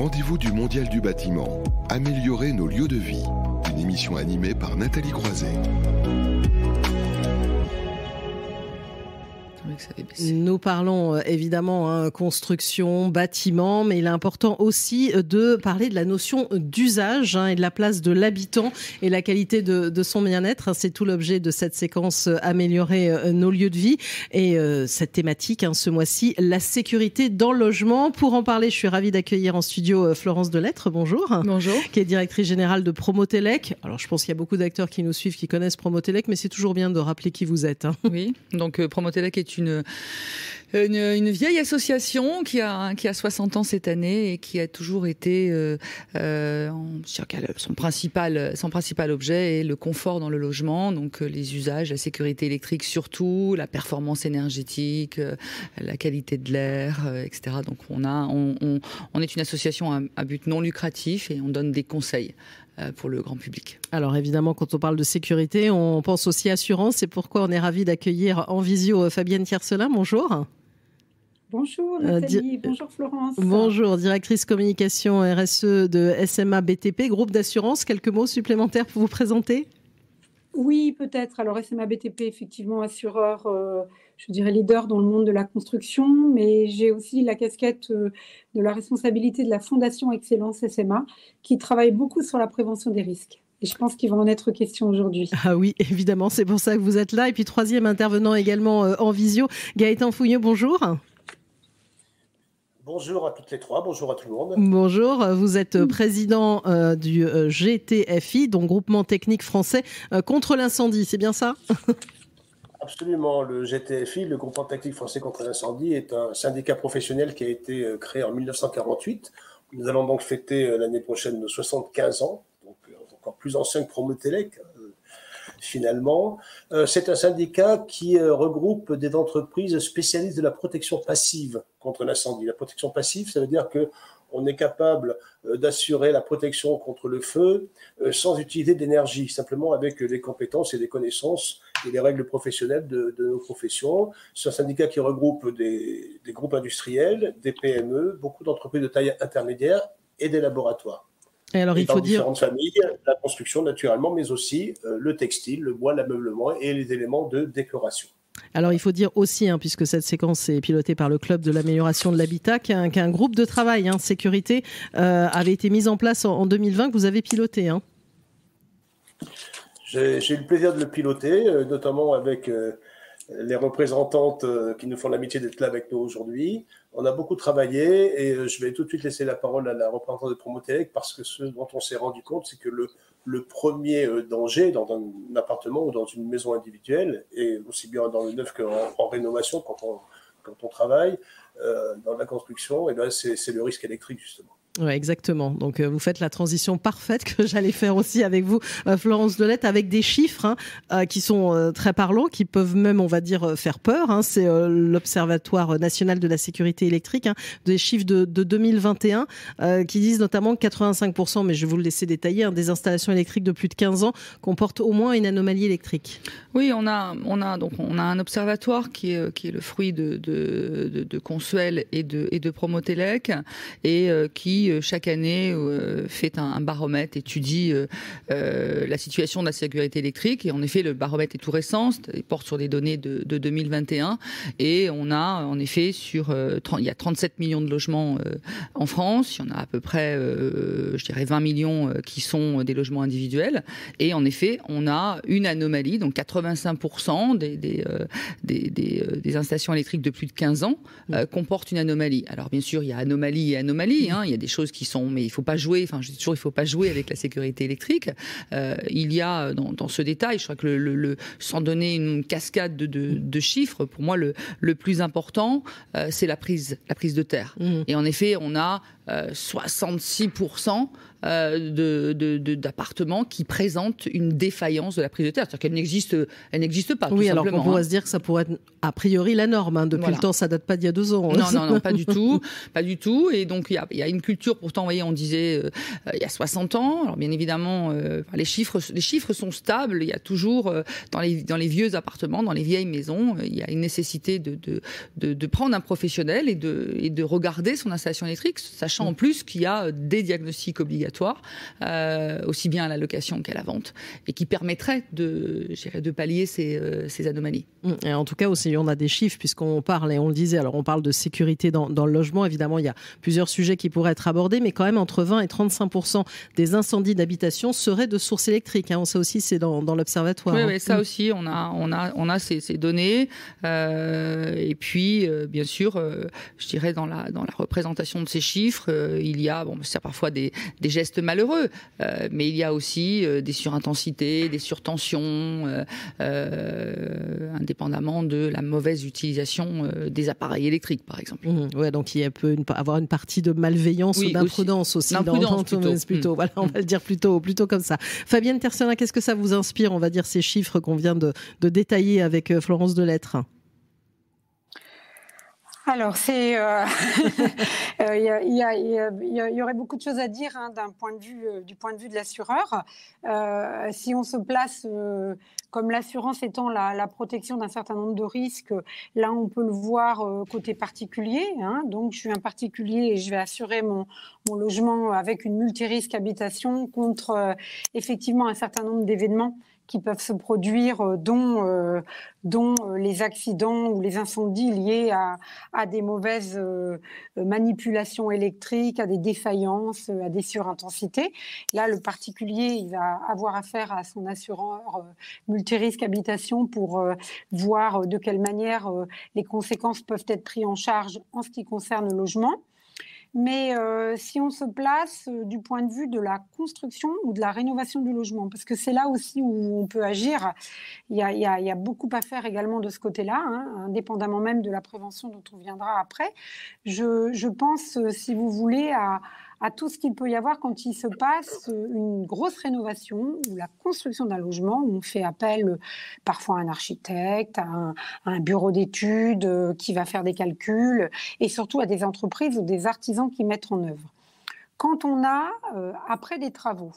rendez-vous du Mondial du bâtiment. Améliorer nos lieux de vie. Une émission animée par Nathalie Croiset. Nous parlons évidemment construction, bâtiment, mais il est important aussi de parler de la notion d'usage et de la place de l'habitant et la qualité de son bien-être. C'est tout l'objet de cette séquence Améliorer nos lieux de vie. Et cette thématique, ce mois-ci, la sécurité dans le logement. Pour en parler, je suis ravie d'accueillir en studio Florence Delettre, bonjour. Bonjour. Qui est directrice générale de Promotelec. Alors je pense qu'il y a beaucoup d'acteurs qui nous suivent, qui connaissent Promotelec, mais c'est toujours bien de rappeler qui vous êtes. Oui, donc Promotelec est une vieille association qui a 60 ans cette année et qui a toujours été son principal objet est le confort dans le logement, donc les usages, la sécurité électrique surtout, la performance énergétique, la qualité de l'air, etc. Donc on est une association à but non lucratif et on donne des conseils pour le grand public. Alors évidemment, quand on parle de sécurité, on pense aussi assurance. C'est pourquoi on est ravis d'accueillir en visio Fabienne Tiercelin. Bonjour. Bonjour Nathalie, bonjour Florence. Bonjour, directrice communication RSE de SMA BTP, groupe d'assurance. Quelques mots supplémentaires pour vous présenter ? Oui, peut-être. Alors SMA BTP, effectivement, assureur, je dirais leader dans le monde de la construction, mais j'ai aussi la casquette de la responsabilité de la Fondation Excellence SMA, qui travaille beaucoup sur la prévention des risques. Et je pense qu'il va en être question aujourd'hui. Ah oui, évidemment, c'est pour ça que vous êtes là. Et puis troisième intervenant également en visio, Gaëtan Fouilleux, bonjour. Bonjour à toutes les trois, bonjour à tout le monde. Bonjour, vous êtes président du GTFI, donc Groupement Technique Français contre l'incendie, c'est bien ça ? Absolument, le GTFI, le Groupement Technique Français contre l'incendie, est un syndicat professionnel qui a été créé en 1948. Nous allons donc fêter l'année prochaine nos 75 ans, donc encore plus ancien que Promotelec. Finalement, c'est un syndicat qui regroupe des entreprises spécialistes de la protection passive contre l'incendie. La protection passive, ça veut dire que on est capable d'assurer la protection contre le feu sans utiliser d'énergie, simplement avec les compétences et les connaissances et les règles professionnelles de nos professions. C'est un syndicat qui regroupe des groupes industriels, des PME, beaucoup d'entreprises de taille intermédiaire et des laboratoires. Et alors, il faut dire différentes familles, la construction naturellement, mais aussi le textile, le bois, l'ameublement et les éléments de décoration. Alors il faut dire aussi, puisque cette séquence est pilotée par le Club de l'amélioration de l'habitat, qu'un groupe de travail sécurité avait été mis en place en 2020, que vous avez piloté. J'ai eu le plaisir de le piloter, notamment avec les représentantes qui nous font l'amitié d'être là avec nous aujourd'hui. On a beaucoup travaillé et je vais tout de suite laisser la parole à la représentante de Promotelec parce que ce dont on s'est rendu compte, c'est que le premier danger dans un appartement ou dans une maison individuelle, et aussi bien dans le neuf qu'en rénovation quand on travaille dans la construction, et bien c'est le risque électrique justement. Oui, exactement. Donc, vous faites la transition parfaite que j'allais faire aussi avec vous, Florence Delettre, avec des chiffres qui sont très parlants, qui peuvent même, on va dire, faire peur. C'est l'Observatoire national de la sécurité électrique, des chiffres de 2021, qui disent notamment que 85%, mais je vais vous le laisser détailler, des installations électriques de plus de 15 ans comportent au moins une anomalie électrique. Oui, on a un observatoire qui est le fruit de Consuel et de Promotelec et qui chaque année fait un baromètre, étudie la situation de la sécurité électrique. Et en effet, le baromètre est tout récent, il porte sur des données de 2021. Et on a en effet il y a 37 millions de logements en France. Il y en a à peu près, je dirais 20 millions qui sont des logements individuels. Et en effet, on a une anomalie, donc 85% des installations électriques de plus de 15 ans comportent une anomalie. Alors bien sûr, il y a anomalie et anomalie. Il y a des choses qui sont, mais il faut pas jouer. Enfin, je dis toujours, il faut pas jouer avec la sécurité électrique. Il y a dans ce détail, je crois que sans donner une cascade de chiffres, pour moi le plus important, c'est la prise de terre. Et en effet, on a 66% d'appartements qui présentent une défaillance de la prise de terre. C'est-à-dire qu'elle n'existe pas, oui, tout alors simplement. on pourrait se dire que ça pourrait être a priori la norme. Depuis le temps, ça date pas d'il y a 2 ans. Non, pas du tout. Pas du tout. Et donc, il y a une culture, pourtant, vous voyez, on disait il y a 60 ans. Alors, bien évidemment, les chiffres sont stables. Il y a toujours, dans les vieux appartements, dans les vieilles maisons, il y a une nécessité de prendre un professionnel et de regarder son installation électrique, sachant en plus qu'il y a des diagnostics obligatoires, aussi bien à la location qu'à la vente, et qui permettraient de pallier ces anomalies. Et en tout cas aussi, on a des chiffres puisqu'on parle, et on le disait, alors on parle de sécurité dans le logement. Évidemment, il y a plusieurs sujets qui pourraient être abordés, mais quand même entre 20 et 35% des incendies d'habitation seraient de source électrique. On sait aussi, c'est dans l'observatoire. Oui, ça aussi, on a ces données. Et puis, bien sûr, je dirais dans la représentation de ces chiffres, il y a, c'est parfois des gestes malheureux, mais il y a aussi des surintensités, des surtensions, indépendamment de la mauvaise utilisation des appareils électriques, par exemple. Ouais, donc il peut avoir une partie de malveillance ou d'imprudence aussi. Plutôt. Voilà, on va le dire plutôt comme ça. Fabienne Tercelin, qu'est-ce que ça vous inspire, on va dire, ces chiffres qu'on vient de détailler avec Florence Delettre? Alors, il y aurait beaucoup de choses à dire du point de vue de l'assureur. Si on se place comme l'assurance étant la protection d'un certain nombre de risques, là, on peut le voir côté particulier. Donc, je suis un particulier et je vais assurer mon logement avec une multirisque habitation contre effectivement un certain nombre d'événements qui peuvent se produire, dont les accidents ou les incendies liés à des mauvaises manipulations électriques, à des défaillances, à des surintensités. Là, le particulier, il va avoir affaire à son assureur multirisque habitation pour voir de quelle manière les conséquences peuvent être prises en charge en ce qui concerne le logement. Mais si on se place du point de vue de la construction ou de la rénovation du logement, parce que c'est là aussi où on peut agir, il y a beaucoup à faire également de ce côté-là, indépendamment même de la prévention dont on viendra après. Je pense, si vous voulez, à tout ce qu'il peut y avoir quand il se passe une grosse rénovation ou la construction d'un logement où on fait appel parfois à un architecte, à un bureau d'études qui va faire des calculs et surtout à des entreprises ou des artisans qui mettent en œuvre. Quand on a, après des travaux,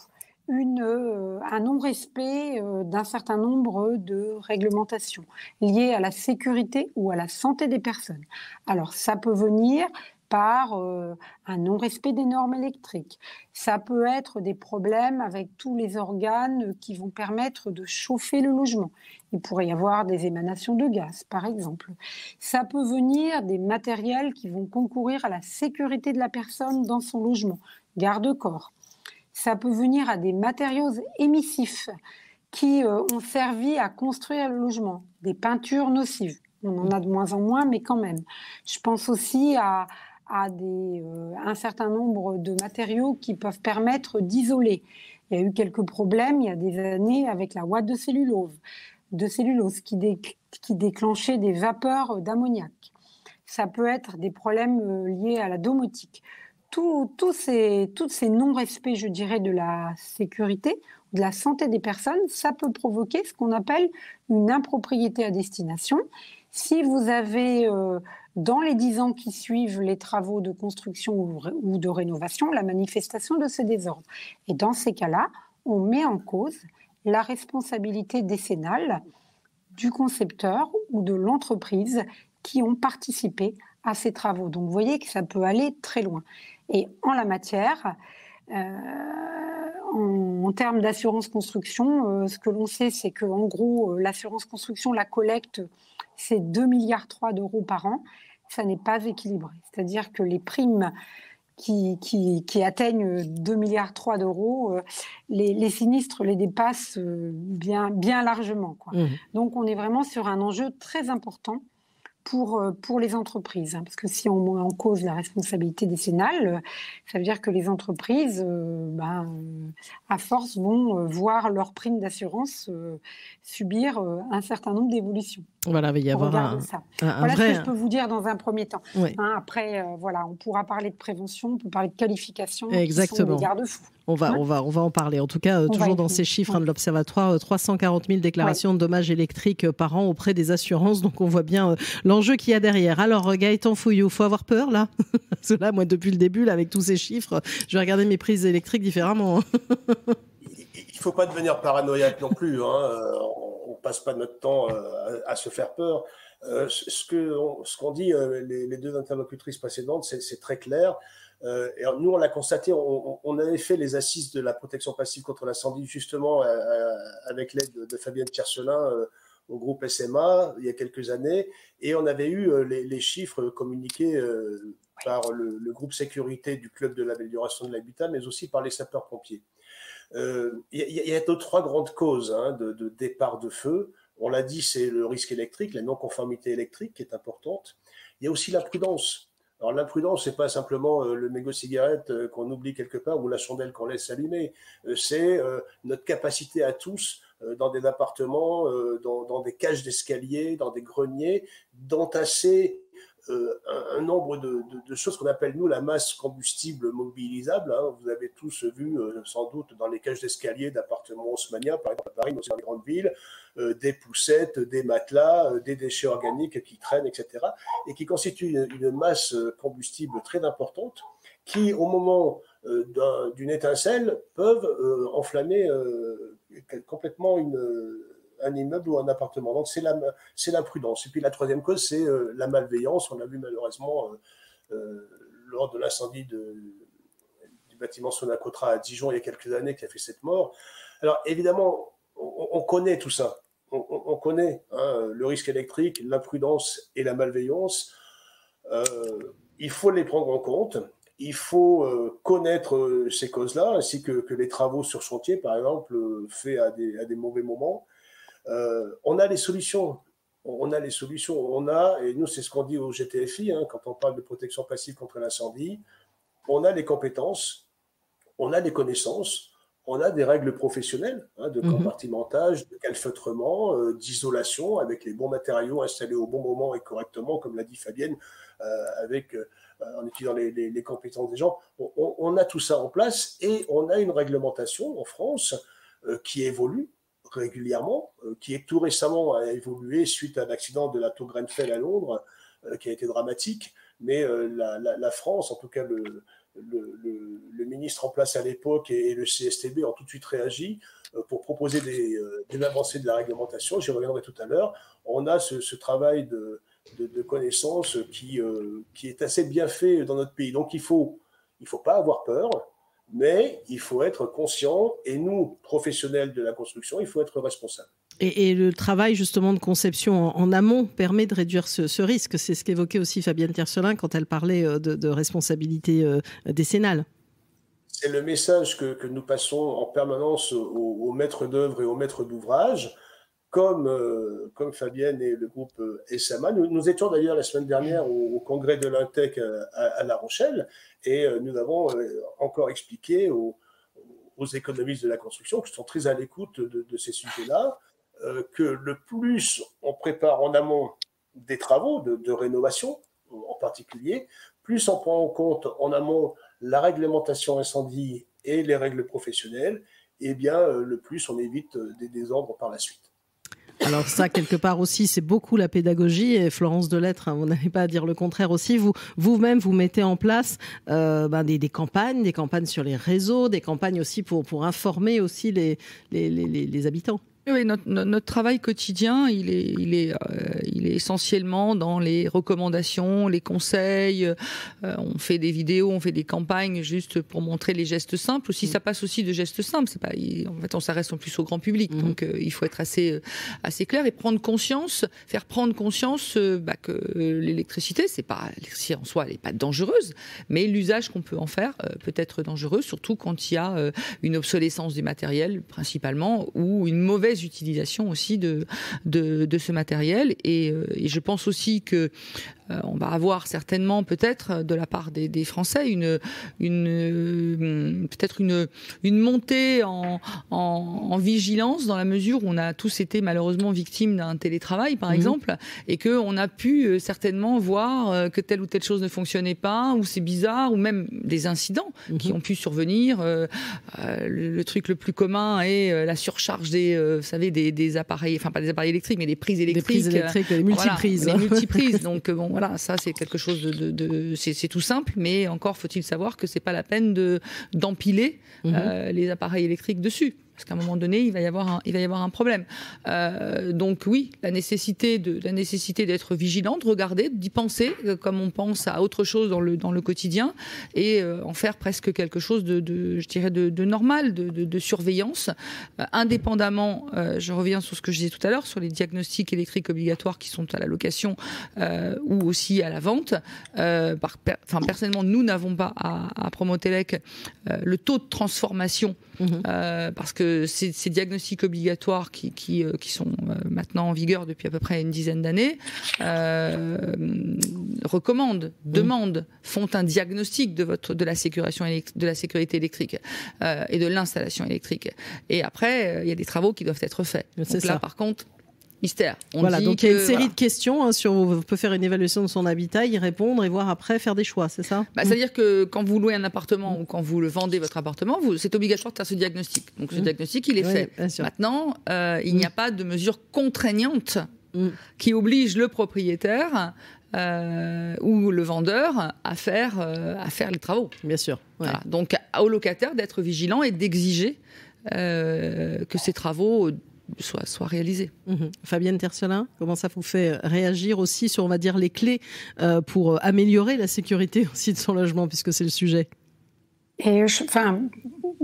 un non-respect d'un certain nombre de réglementations liées à la sécurité ou à la santé des personnes, alors ça peut venir par un non-respect des normes électriques. Ça peut être des problèmes avec tous les organes qui vont permettre de chauffer le logement. Il pourrait y avoir des émanations de gaz, par exemple. Ça peut venir des matériels qui vont concourir à la sécurité de la personne dans son logement, garde-corps. Ça peut venir à des matériaux émissifs qui ont servi à construire le logement, des peintures nocives. On en a de moins en moins, mais quand même. Je pense aussi à un certain nombre de matériaux qui peuvent permettre d'isoler. Il y a eu quelques problèmes il y a des années avec la ouate de cellulose qui déclenchait des vapeurs d'ammoniac. Ça peut être des problèmes liés à la domotique. Tous ces non-respects, je dirais, de la sécurité, de la santé des personnes, ça peut provoquer ce qu'on appelle une impropriété à destination. Si vous avez, dans les 10 ans qui suivent les travaux de construction ou de rénovation, la manifestation de ce désordre. Et dans ces cas-là, on met en cause la responsabilité décennale du concepteur ou de l'entreprise qui ont participé à ces travaux. Donc vous voyez que ça peut aller très loin. Et en la matière, en termes d'assurance construction, ce que l'on sait, c'est qu'en gros, l'assurance construction, la collecte, c'est 2,3 milliards d'euros par an. Ça n'est pas équilibré. C'est-à-dire que les primes qui atteignent 2,3 milliards d'euros, les sinistres les dépassent bien largement, quoi. Donc on est vraiment sur un enjeu très important pour les entreprises. Parce que si on met en cause la responsabilité décennale, ça veut dire que les entreprises, à force, vont voir leur prime d'assurance subir un certain nombre d'évolutions. Voilà, il va y avoir un voilà vrai... ce que je peux vous dire dans un premier temps. Oui. Après, voilà, on pourra parler de prévention, on peut parler de qualification, Exactement. qui sont des garde-fous. On va en parler. En tout cas, toujours dans ces chiffres de l'Observatoire, 340 000 déclarations de dommages électriques par an auprès des assurances. Donc, on voit bien l'enjeu qu'il y a derrière. Alors, Gaëtan Fouillou, faut avoir peur, là? Parce que là, moi, depuis le début, là, avec tous ces chiffres, je vais regarder mes prises électriques différemment. Il ne faut pas devenir paranoïaque non plus. On ne passe pas notre temps à se faire peur. Ce qu'ont dit les deux interlocutrices précédentes, c'est très clair. Et nous, on l'a constaté, on avait fait les assises de la protection passive contre l'incendie, justement, avec l'aide de Fabienne Tiercelin au groupe SMA, il y a quelques années, et on avait eu les chiffres communiqués par le groupe sécurité du Club de l'amélioration de l'habitat, mais aussi par les sapeurs-pompiers. Il y a trois grandes causes de départ de feu. On l'a dit, c'est le risque électrique, la non-conformité électrique qui est importante. Il y a aussi l'imprudence. Alors l'imprudence, c'est pas simplement le mégot cigarette qu'on oublie quelque part ou la chandelle qu'on laisse allumer. C'est notre capacité à tous, dans des appartements, dans des cages d'escalier, dans des greniers, d'entasser un nombre de choses qu'on appelle, nous, la masse combustible mobilisable. Vous avez tous vu, sans doute, dans les cages d'escalier d'appartements haussmanniens, par exemple à Paris, mais aussi dans les grandes villes, des poussettes, des matelas, des déchets organiques qui traînent, etc., et qui constituent une masse combustible très importante, qui, au moment d'une étincelle, peuvent enflammer complètement un immeuble ou un appartement. Donc, c'est l'imprudence. Et puis, la troisième cause, c'est la malveillance. On l'a vu malheureusement lors de l'incendie du bâtiment Sonacotra à Dijon il y a quelques années qui a fait cette mort. Alors, évidemment, on connaît tout ça. On connaît le risque électrique, l'imprudence et la malveillance. Il faut les prendre en compte. Il faut connaître ces causes-là, ainsi que les travaux sur chantier, par exemple, faits à des mauvais moments. On a les solutions. Et nous, c'est ce qu'on dit au GTFI, quand on parle de protection passive contre l'incendie. On a les compétences, on a les connaissances, on a des règles professionnelles de compartimentage, de calfeutrement, d'isolation, avec les bons matériaux installés au bon moment et correctement, comme l'a dit Fabienne, en utilisant les compétences des gens. On a tout ça en place et on a une réglementation en France qui évolue régulièrement, qui est tout récemment a évolué suite à l'accident de la tour Grenfell à Londres, qui a été dramatique. Mais la France, en tout cas le ministre en place à l'époque et le CSTB ont tout de suite réagi pour proposer des avancées de la réglementation. J'y reviendrai tout à l'heure. On a ce travail de connaissances qui est assez bien fait dans notre pays. Donc il faut pas avoir peur. Mais il faut être conscient, et nous, professionnels de la construction, il faut être responsable. Et le travail justement de conception en amont permet de réduire ce risque. C'est ce qu'évoquait aussi Fabienne Tiercelin quand elle parlait de responsabilité décennale. C'est le message que nous passons en permanence aux maîtres d'œuvre et aux maîtres d'ouvrage, comme Fabienne et le groupe SMA. Nous étions d'ailleurs la semaine dernière au congrès de l'Intec à La Rochelle, et nous avons encore expliqué aux économistes de la construction, qui sont très à l'écoute de ces sujets-là, que le plus on prépare en amont des travaux de rénovation en particulier, plus on prend en compte en amont la réglementation incendie et les règles professionnelles, et bien le plus on évite des désordres par la suite. Alors ça, quelque part aussi, c'est beaucoup la pédagogie. Et Florence Delettre, vous n'avez pas à dire le contraire aussi. Vous-même, vous mettez en place des campagnes sur les réseaux, des campagnes aussi pour informer aussi les habitants. Oui, notre travail quotidien, il est essentiellement dans les recommandations, les conseils. On fait des vidéos, on fait des campagnes juste pour montrer les gestes simples. Aussi, ça passe aussi de gestes simples. C'est pas, en fait, on s'adresse en plus au grand public, donc il faut être assez clair et faire prendre conscience que l'électricité, l'électricité en soi, elle n'est pas dangereuse, mais l'usage qu'on peut en faire peut être dangereux, surtout quand il y a une obsolescence du matériel principalement ou une mauvaise utilisation aussi de ce matériel. Et je pense aussi que on va avoir certainement peut-être de la part des Français peut-être une montée en vigilance, dans la mesure où on a tous été malheureusement victimes d'un télétravail, par exemple, et qu'on a pu certainement voir que telle ou telle chose ne fonctionnait pas, ou c'est bizarre, ou même des incidents qui ont pu survenir. Le truc le plus commun est la surcharge vous savez, des appareils, enfin pas des appareils électriques, mais des prises électriques. Des prises électriques, les multiprises. Voilà, les multiprises. Donc bon, voilà, ça c'est quelque chose c'est tout simple, mais encore faut-il savoir que c'est pas la peine d'empiler les appareils électriques dessus. Parce qu'à un moment donné, il va y avoir un problème. Donc oui, la nécessité d'être vigilant, de regarder, d'y penser comme on pense à autre chose dans le quotidien, et en faire presque quelque chose je dirais de normal, de surveillance, indépendamment. Je reviens sur ce que je disais tout à l'heure sur les diagnostics électriques obligatoires qui sont à la location ou aussi à la vente. Personnellement, nous n'avons pas à Promotelec le taux de transformation parce que ces diagnostics obligatoires qui sont maintenant en vigueur depuis à peu près une dizaine d'années recommandent, demandent, font un diagnostic de la sécurité électrique et de l'installation électrique. Et après, il y a des travaux qui doivent être faits. Donc là, par contre, mystère. Donc il y a une série de questions sur on peut faire une évaluation de son habitat, y répondre et voir après faire des choix, c'est ça? C'est-à-dire que quand vous louez un appartement ou quand vous le vendez votre appartement, c'est obligatoire de faire ce diagnostic. Donc ce diagnostic, il est fait. Maintenant, il n'y a pas de mesure contraignante qui oblige le propriétaire ou le vendeur à faire les travaux. Bien sûr. Ouais. Voilà. Donc au locataire d'être vigilant et d'exiger que ces travaux soit réalisé. Fabienne Tercelin, comment ça vous fait réagir aussi sur, on va dire, les clés pour améliorer la sécurité aussi de son logement, puisque c'est le sujet?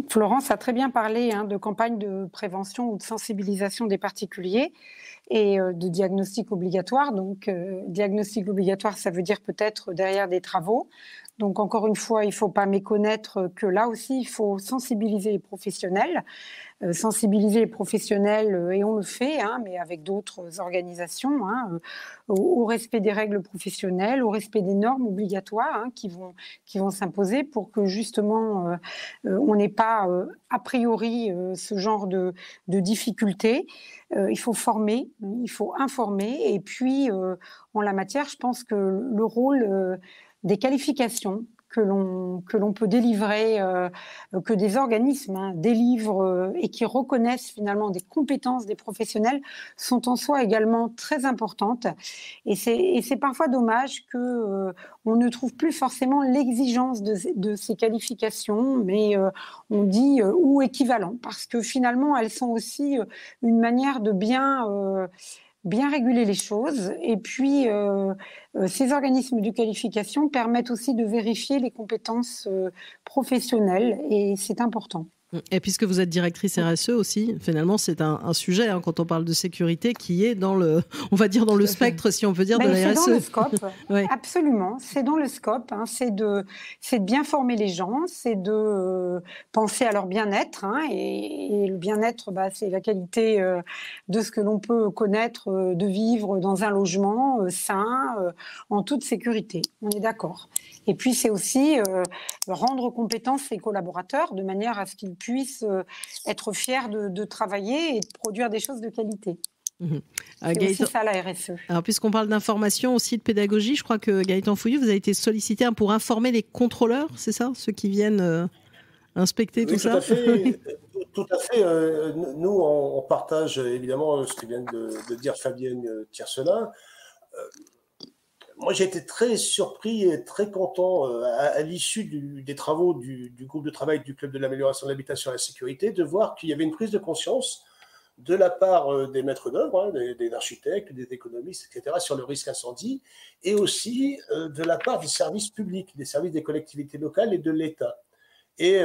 Florence a très bien parlé de campagne de prévention ou de sensibilisation des particuliers et de diagnostic obligatoire. Donc, diagnostic obligatoire, ça veut dire peut-être derrière des travaux. Donc, encore une fois, il ne faut pas méconnaître que là aussi, il faut sensibiliser les professionnels. Et on le fait, mais avec d'autres organisations, au respect des règles professionnelles, au respect des normes obligatoires qui vont s'imposer pour que justement on n'ait pas a priori ce genre de difficultés. Il faut former, il faut informer, et puis en la matière, je pense que le rôle des qualifications que l'on peut délivrer, que des organismes délivrent et qui reconnaissent finalement des compétences des professionnels sont en soi également très importantes. Et c'est parfois dommage que on ne trouve plus forcément l'exigence de ces qualifications, mais on dit ou équivalent, parce que finalement elles sont aussi une manière de bien réguler les choses. Et puis, ces organismes de qualification permettent aussi de vérifier les compétences professionnelles, et c'est important. Et puisque vous êtes directrice RSE aussi, finalement, c'est un sujet, quand on parle de sécurité, qui est dans le, on va dire, dans le spectre, si on peut dire, de la RSE. C'est dans le scope, absolument. C'est dans le scope. C'est de bien former les gens, c'est de penser à leur bien-être. Et le bien-être, c'est la qualité de ce que l'on peut connaître, de vivre dans un logement sain, en toute sécurité. On est d'accord. Et puis, c'est aussi rendre compétents ses collaborateurs de manière à ce qu'ils puissent être fiers de travailler et de produire des choses de qualité. C'est aussi ça, la RSE. Alors, puisqu'on parle d'information, aussi de pédagogie, je crois que Gaëtan Fouilloux, vous avez été sollicité pour informer les contrôleurs, c'est ça? Ceux qui viennent inspecter tout ça? Tout à fait. Nous, on partage évidemment ce que vient de dire Fabienne Tercelin. Moi, j'ai été très surpris et très content à l'issue des travaux du groupe de travail du Club de l'amélioration de l'habitat sur la sécurité de voir qu'il y avait une prise de conscience de la part des maîtres d'œuvre, des architectes, des économistes, etc., sur le risque incendie, et aussi de la part des services publics, des services des collectivités locales et de l'État. Et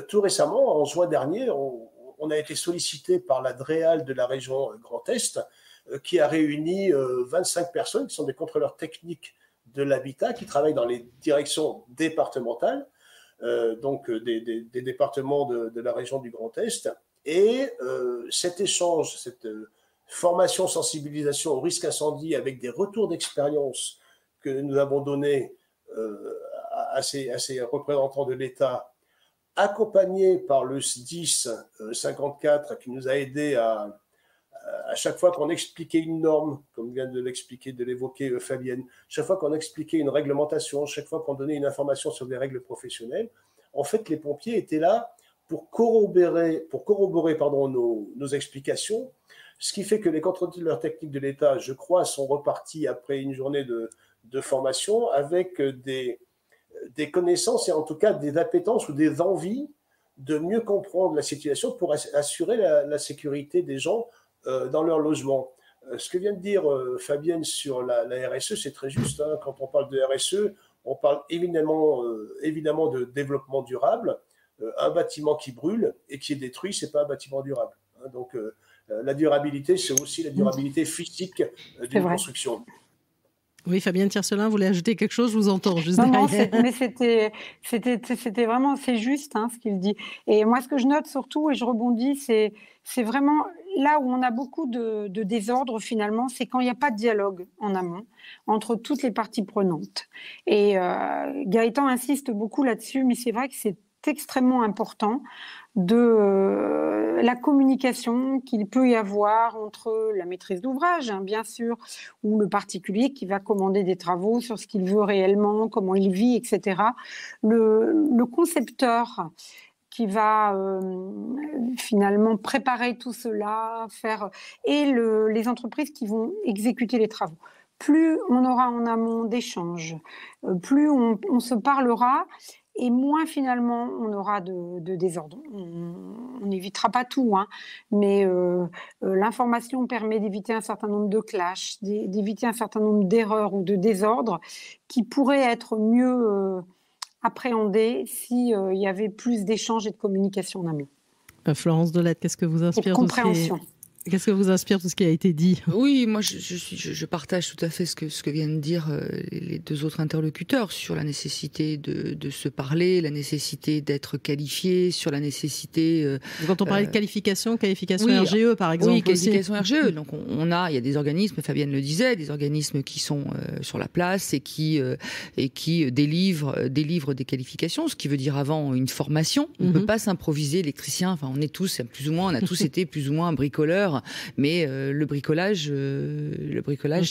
tout récemment, en juin dernier, on a été sollicité par la DREAL de la région Grand Est, qui a réuni 25 personnes qui sont des contrôleurs techniques de l'habitat, qui travaillent dans les directions départementales, donc des départements de la région du Grand Est. Et cet échange, cette formation, sensibilisation au risque incendie avec des retours d'expérience que nous avons donné à ces représentants de l'État, accompagnés par le SDIS 54 qui nous a aidés à chaque fois qu'on expliquait une norme, comme vient de l'expliquer, de l'évoquer Fabienne, chaque fois qu'on expliquait une réglementation, chaque fois qu'on donnait une information sur des règles professionnelles, en fait, les pompiers étaient là pour corroborer nos explications, ce qui fait que les contrôleurs techniques de l'État, je crois, sont repartis après une journée de formation avec des connaissances et en tout cas des appétences ou des envies de mieux comprendre la situation pour assurer la sécurité des gens dans leur logement. Ce que vient de dire Fabienne sur la RSE, c'est très juste. Hein. Quand on parle de RSE, on parle évidemment de développement durable. Un bâtiment qui brûle et qui est détruit, ce n'est pas un bâtiment durable. Hein. Donc, la durabilité, c'est aussi la durabilité physique d'une construction. Oui, Fabienne Tiercelin, vous voulez ajouter quelque chose? Je vous entends juste non, derrière. Non, mais c'était vraiment, c'est juste hein, ce qu'il dit. Et moi, ce que je note surtout, et je rebondis, c'est vraiment là où on a beaucoup de désordre finalement, c'est quand il n'y a pas de dialogue en amont entre toutes les parties prenantes. Et Gaëtan insiste beaucoup là-dessus, mais c'est vrai que c'est extrêmement important de la communication qu'il peut y avoir entre la maîtrise d'ouvrage, hein, bien sûr, ou le particulier qui va commander des travaux sur ce qu'il veut réellement, comment il vit, etc. Le concepteur qui va finalement préparer tout cela, et les entreprises qui vont exécuter les travaux. Plus on aura en amont d'échanges, plus on se parlera, et moins finalement on aura de désordre. On n'évitera pas tout, hein, mais l'information permet d'éviter un certain nombre de clashs, d'éviter un certain nombre d'erreurs ou de désordres qui pourraient être mieux appréhendés s'il y avait plus d'échanges et de communication en amont. Florence Delette, qu'est-ce que vous inspire compréhension. Qu'est-ce que vous inspire tout ce qui a été dit? Oui, moi je partage tout à fait ce que viennent de dire les deux autres interlocuteurs sur la nécessité de se parler, la nécessité d'être qualifié, sur la nécessité... Quand on parlait de qualification oui, RGE par exemple. Oui, qualification RGE. Donc il y a des organismes, Fabienne le disait, des organismes qui sont sur la place et qui délivrent des qualifications, ce qui veut dire avant une formation. On ne peut pas s'improviser électricien, enfin on a tous été plus ou moins bricoleurs. Mais le bricolage,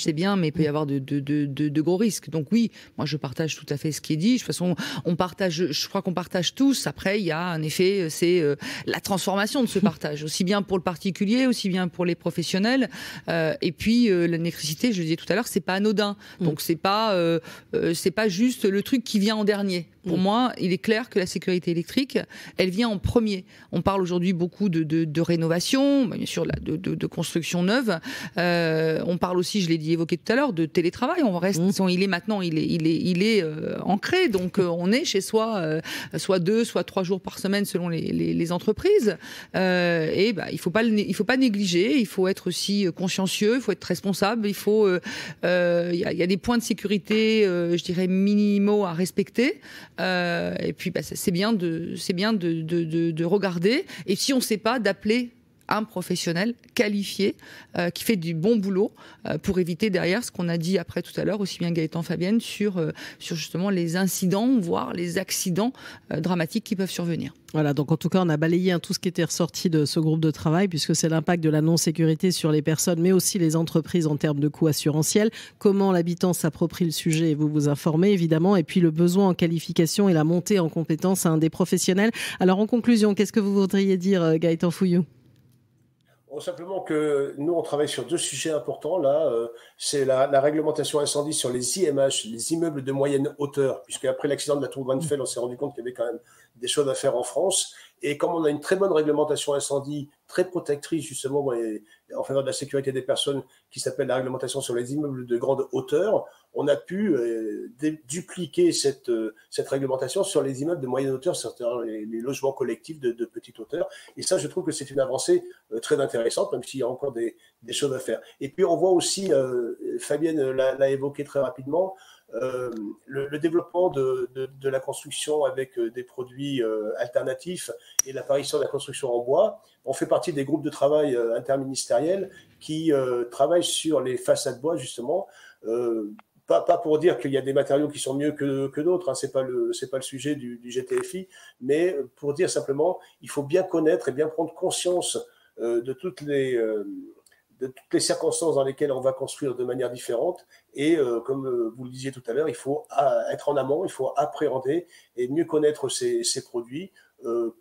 c'est bien, mais il peut y avoir de gros risques. Donc oui, moi je partage tout à fait ce qui est dit. De toute façon, je crois qu'on partage tous. Après, il y a un effet, c'est la transformation de ce partage, aussi bien pour le particulier, aussi bien pour les professionnels. Et puis l'électricité, je le disais tout à l'heure, c'est pas anodin. Donc c'est pas juste le truc qui vient en dernier. Pour moi, il est clair que la sécurité électrique, elle vient en premier. On parle aujourd'hui beaucoup de rénovation, bien sûr de construction neuve. On parle aussi, je l'ai évoqué tout à l'heure, de télétravail. Il est ancré. Donc on est chez soi, soit 2, soit 3 jours par semaine selon les entreprises. Il faut pas négliger. Il faut être aussi consciencieux. Il faut être responsable. Il y a des points de sécurité, je dirais minimaux à respecter. Et puis c'est bien de regarder, et si on ne sait pas, d'appeler un professionnel qualifié qui fait du bon boulot pour éviter derrière ce qu'on a dit après tout à l'heure, aussi bien Gaëtan, Fabienne, sur justement les incidents, voire les accidents dramatiques qui peuvent survenir. Voilà, donc en tout cas, on a balayé tout ce qui était ressorti de ce groupe de travail, puisque c'est l'impact de la non-sécurité sur les personnes, mais aussi les entreprises en termes de coûts assurantiels. Comment l'habitant s'approprie le sujet, et vous informez évidemment, et puis le besoin en qualification et la montée en compétences des professionnels. Alors en conclusion, qu'est-ce que vous voudriez dire, Gaëtan Fouillou ? Simplement que nous, on travaille sur 2 sujets importants. Là, c'est la réglementation incendie sur les IMH, les immeubles de moyenne hauteur, puisque après l'accident de la tour Grenfell, on s'est rendu compte qu'il y avait quand même des choses à faire en France. Et comme on a une très bonne réglementation incendie, très protectrice justement en faveur de la sécurité des personnes, qui s'appelle la réglementation sur les immeubles de grande hauteur, on a pu dupliquer cette réglementation sur les immeubles de moyenne hauteur, c'est-à-dire les logements collectifs de petite hauteur. Et ça, je trouve que c'est une avancée très intéressante, même s'il y a encore des choses à faire. Et puis, on voit aussi, Fabienne l'a évoqué très rapidement, le développement de la construction avec des produits alternatifs et l'apparition de la construction en bois. On fait partie des groupes de travail interministériels qui travaillent sur les façades bois, justement, Pas pour dire qu'il y a des matériaux qui sont mieux que d'autres, hein, c'est pas le sujet du GTFI, mais pour dire simplement, il faut bien connaître et bien prendre conscience de toutes les circonstances dans lesquelles on va construire de manière différente. Et comme vous le disiez tout à l'heure, il faut être en amont, il faut appréhender et mieux connaître ces produits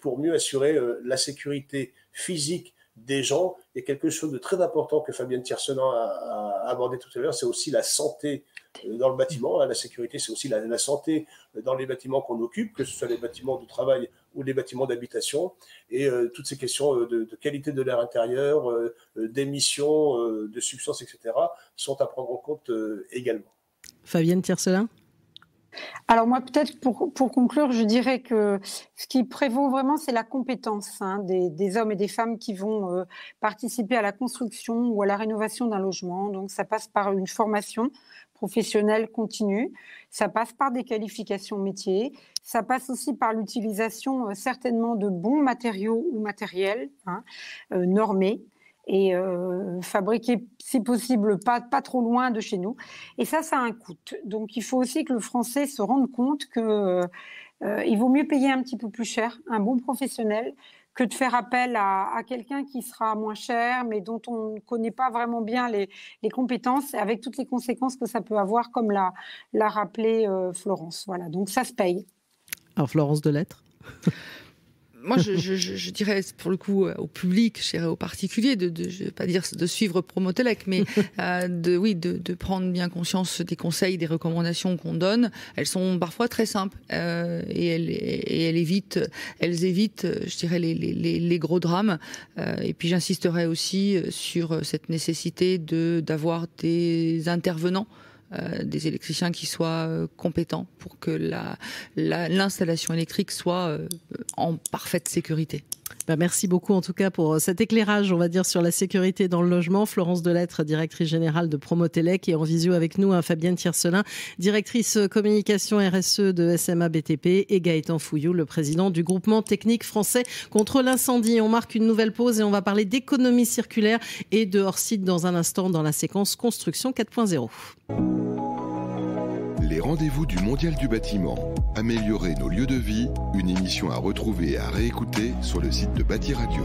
pour mieux assurer la sécurité physique des gens. Et quelque chose de très important que Fabienne Tiercelin a abordé tout à l'heure, c'est aussi la santé dans le bâtiment. La sécurité, c'est aussi la santé dans les bâtiments qu'on occupe, que ce soit les bâtiments de travail ou les bâtiments d'habitation. Et toutes ces questions de qualité de l'air intérieur, d'émissions, de substances, etc., sont à prendre en compte également. Fabienne Tiercelin ? Alors moi, peut-être pour conclure, je dirais que ce qui prévaut vraiment, c'est la compétence des hommes et des femmes qui vont participer à la construction ou à la rénovation d'un logement. Donc ça passe par une formation professionnelle continue, ça passe par des qualifications métiers, ça passe aussi par l'utilisation certainement de bons matériaux ou matériels normés, et fabriquer, si possible, pas trop loin de chez nous. Et ça a un coût. Donc, il faut aussi que le Français se rende compte qu'il vaut mieux payer un petit peu plus cher un bon professionnel que de faire appel à quelqu'un qui sera moins cher, mais dont on ne connaît pas vraiment bien les compétences, avec toutes les conséquences que ça peut avoir, comme l'a rappelé Florence. Voilà, donc ça se paye. Alors, Florence Delettre. Moi, je dirais pour le coup au public, je dirais aux particuliers, je vais pas dire de suivre Promotelec, mais de prendre bien conscience des conseils, des recommandations qu'on donne. Elles sont parfois très simples et elles évitent, je dirais les gros drames. Et puis j'insisterai aussi sur cette nécessité d'avoir des intervenants. Des électriciens qui soient compétents pour que l'installation électrique soit en parfaite sécurité. Merci beaucoup en tout cas pour cet éclairage, on va dire, sur la sécurité dans le logement. Florence Delettre, directrice générale de Promotelec, et en visio avec nous Fabienne Tiercelin, directrice communication RSE de SMA BTP, et Gaëtan Fouillou, le président du groupement technique français contre l'incendie. On marque une nouvelle pause et on va parler d'économie circulaire et de hors-site dans un instant dans la séquence Construction 4.0. Les rendez-vous du Mondial du bâtiment. Améliorer nos lieux de vie. Une émission à retrouver et à réécouter sur le site de Bâti Radio.